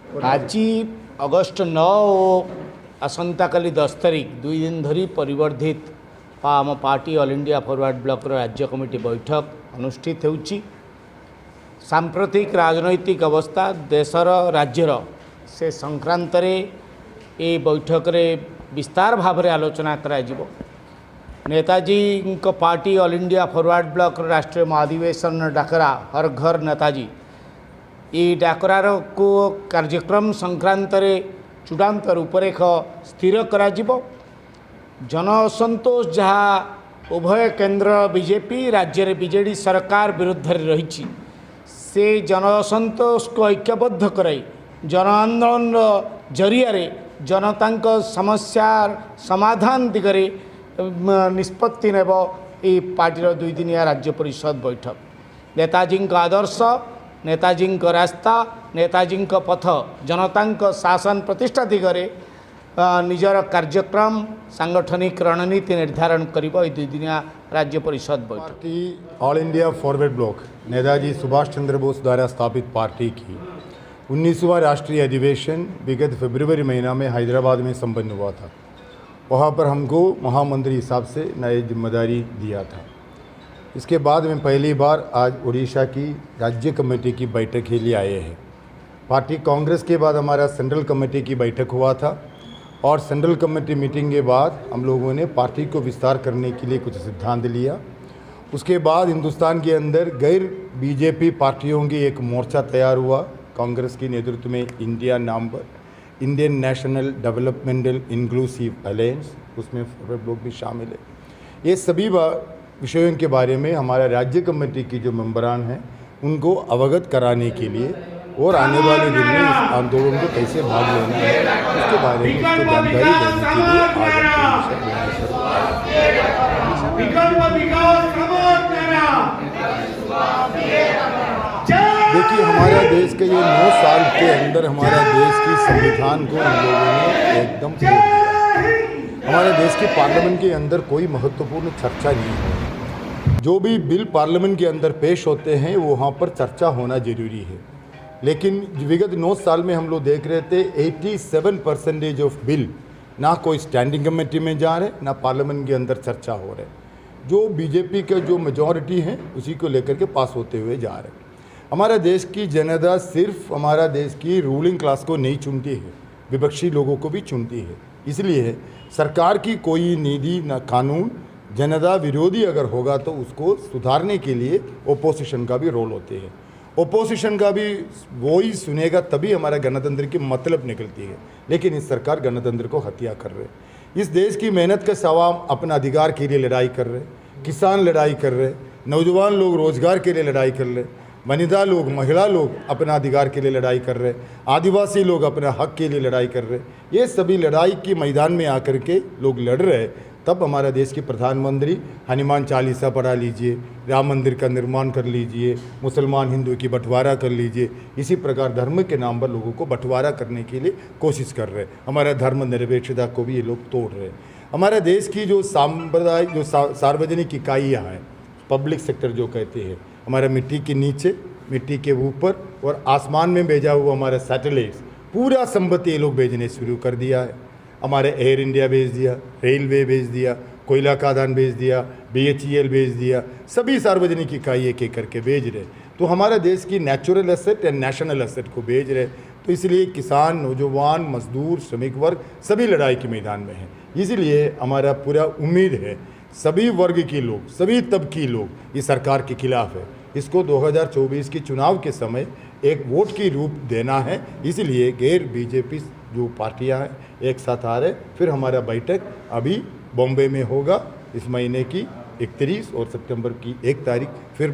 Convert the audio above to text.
आज अगस्ट 9 और आसंता काली 10 तारीख 2 दिन धरी परिवर्धित आम party all India Forward block राज्य कमिटी बैठक अनुष्ठित होउची। सांप्रतिक राजनैतिक अवस्था देशर राज्यर से संक्रांत ये बैठक रे विस्तार भाव में आलोचना करा जिवो। Netaji party all India Forward block राष्ट्रीय महाधिवेशन डाकरा हर घर नेताजी ये डाकरार को कार्यक्रम संक्रांत चूड़ांत रूपरेख स्थिर करा जिवो। जन असंतोष जहाँ उभय केंद्र बीजेपी राज्य रे बीजेडी सरकार विरुद्ध रही से जन असंतोष को ऐक्यबद्ध कराई जन आंदोलन जरिया जनता समस्या समाधान दिगरे निष्पत्ति नेब ये पार्टीर 2 दिनिया राज्य परिषद बैठक। नेताजी आदर्श नेताजी रास्ता नेताजी पथ जनता शासन प्रतिष्ठा दिगरे निजर कार्यक्रम सांगठनिक रणनीति निर्धारण करिबो। 2 दिनिया राज्य परिषद बैठक party all India Forward Bloc Netaji Subhash Chandra Bose द्वारा स्थापित पार्टी की 19वां राष्ट्रीय अधिवेशन विगत फरवरी महीना में हैदराबाद में संपन्न हुआ था। वहाँ पर हमको महामंत्री हिसाब से नई जिम्मेदारी दिया था। इसके बाद में पहली बार आज उड़ीसा की राज्य कमेटी की बैठक के लिए आए हैं। पार्टी कांग्रेस के बाद हमारा सेंट्रल कमेटी की बैठक हुआ था और सेंट्रल कमेटी मीटिंग के बाद हम लोगों ने पार्टी को विस्तार करने के लिए कुछ सिद्धांत लिया। उसके बाद हिंदुस्तान के अंदर गैर बीजेपी पार्टियों की एक मोर्चा तैयार हुआ। कांग्रेस के नेतृत्व में इंडिया नाम पर Indian national developmental inclusive alliance, उसमें फॉरवर्ड ब्लॉक भी शामिल है। ये सभी विषयों के बारे में हमारा राज्य कमेटी की जो मेंबरान हैं उनको अवगत कराने के लिए और आने वाले दिन में इस आंदोलन को कैसे भाग लेना है उसके बारे में उसको जानकारी देने के लिए देखिए, हमारा देश के ये 9 साल के अंदर हमारा देश की संविधान को हम लोगों ने एकदम तोड़ दिया। हमारे देश की पार्लियामेंट के अंदर कोई महत्वपूर्ण चर्चा नहीं है। जो भी बिल पार्लियामेंट के अंदर पेश होते हैं वो वहाँ पर चर्चा होना जरूरी है, लेकिन विगत 9 साल में हम लोग देख रहे थे 87% ऑफ बिल ना कोई स्टैंडिंग कमेटी में जा रहे ना पार्लियामेंट के अंदर चर्चा हो रहे, जो बीजेपी के जो मेजॉरिटी हैं उसी को लेकर के पास होते हुए जा रहे। हमारा देश की जनता सिर्फ हमारा देश की रूलिंग क्लास को नहीं चुनती है, विपक्षी लोगों को भी चुनती है। इसलिए सरकार की कोई नीति न कानून जनता विरोधी अगर होगा तो उसको सुधारने के लिए ओपोजिशन का भी रोल होते हैं। ओपोजिशन का भी वही सुनेगा तभी हमारा गणतंत्र की मतलब निकलती है, लेकिन इस सरकार गणतंत्र को हत्या कर रहे। इस देश की मेहनत का सवाम अपना अधिकार के लिए लड़ाई कर रहे, किसान लड़ाई कर रहे, नौजवान लोग रोजगार के लिए लड़ाई कर रहे, वनिता लोग महिला लोग अपना अधिकार के लिए लड़ाई कर रहे, आदिवासी लोग अपने हक के लिए लड़ाई कर रहे। ये सभी लड़ाई के मैदान में आकर के लोग लड़ रहे, तब हमारा देश के प्रधानमंत्री हनुमान चालीसा पढ़ा लीजिए, राम मंदिर का निर्माण कर लीजिए, मुसलमान हिंदू की बंटवारा कर लीजिए, इसी प्रकार धर्म के नाम पर लोगों को बंटवारा करने के लिए कोशिश कर रहे। हमारा धर्म निरपेक्षता को भी ये लोग तोड़ रहे। हमारे देश की जो सांप्रदायिक जो सार्वजनिक इकाइयाँ हैं, पब्लिक सेक्टर जो कहते हैं, हमारा मिट्टी के नीचे, मिट्टी के ऊपर और आसमान में भेजा हुआ हमारा सैटेलाइट्स, पूरा संपत्ति ये लोग भेजने शुरू कर दिया है। हमारे एयर इंडिया भेज दिया, रेलवे भेज दिया, कोयला खादान भेज दिया, BHEL भेज दिया, सभी सार्वजनिक इकाई एक एक करके भेज रहे। तो हमारा देश की नेचुरल एसेट या नेशनल एसेट को भेज रहे। तो इसलिए किसान, नौजवान, मजदूर, श्रमिक वर्ग सभी लड़ाई के मैदान में हैं। इसलिए हमारा पूरा उम्मीद है सभी वर्ग के लोग, सभी तबके लोग इस सरकार के खिलाफ है। इसको 2024 के चुनाव के समय एक वोट की रूप देना है। इसलिए गैर बीजेपी जो पार्टियां हैं एक साथ आ रहे। फिर हमारा बैठक अभी बॉम्बे में होगा इस महीने की 31 और सितंबर की 1 तारीख। फिर